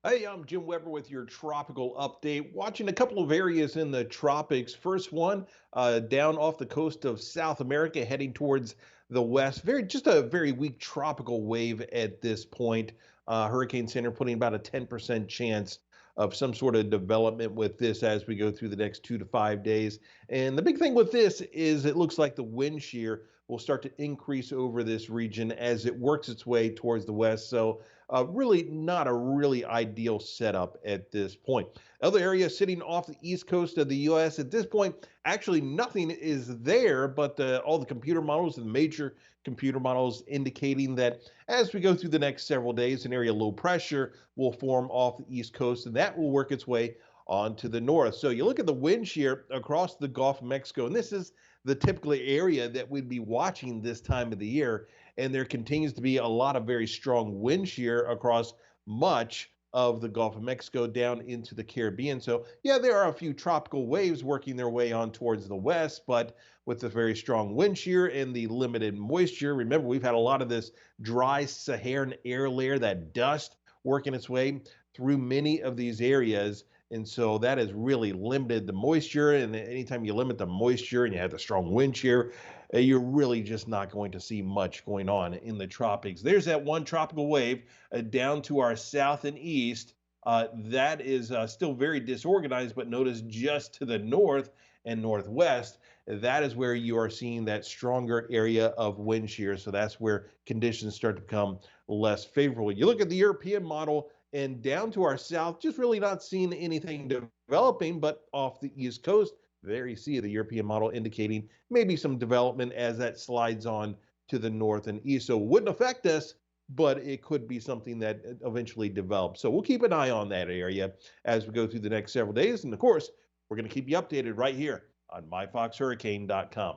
Hey, I'm Jim Weber with your tropical update. Watching a couple of areas in the tropics. First one, down off the coast of South America, heading towards the west. Just a very weak tropical wave at this point. Hurricane Center putting about a 10% chance of some sort of development with this as we go through the next 2 to 5 days. And the big thing with this is it looks like the wind shear will start to increase over this region as it works its way towards the west. So really not a really ideal setup at this point. Other areas sitting off the east coast of the U.S. at this point, actually nothing is there, but all the computer models, the major computer models indicating that as we go through the next several days, an area of low pressure will form off the east coast, and that will work its way on to the north. So you look at the wind shear across the Gulf of Mexico, and this is the typical area that we'd be watching this time of the year. And there continues to be a lot of very strong wind shear across much of the Gulf of Mexico down into the Caribbean. So, yeah, there are a few tropical waves working their way on towards the west, but with the very strong wind shear and the limited moisture, remember, we've had a lot of this dry Saharan air layer, that dust working its way through many of these areas. And so that has really limited the moisture. And anytime you limit the moisture and you have the strong wind shear, you're really just not going to see much going on in the tropics. There's that one tropical wave down to our south and east. That is still very disorganized, but notice just to the north and northwest, that is where you are seeing that stronger area of wind shear. So that's where conditions start to become less favorable. You look at the European model, and down to our south, just really not seeing anything developing, but off the east coast, there you see the European model indicating maybe some development as that slides on to the north and east. So it wouldn't affect us, but it could be something that eventually develops. So we'll keep an eye on that area as we go through the next several days. And of course, we're going to keep you updated right here on myfoxhurricane.com.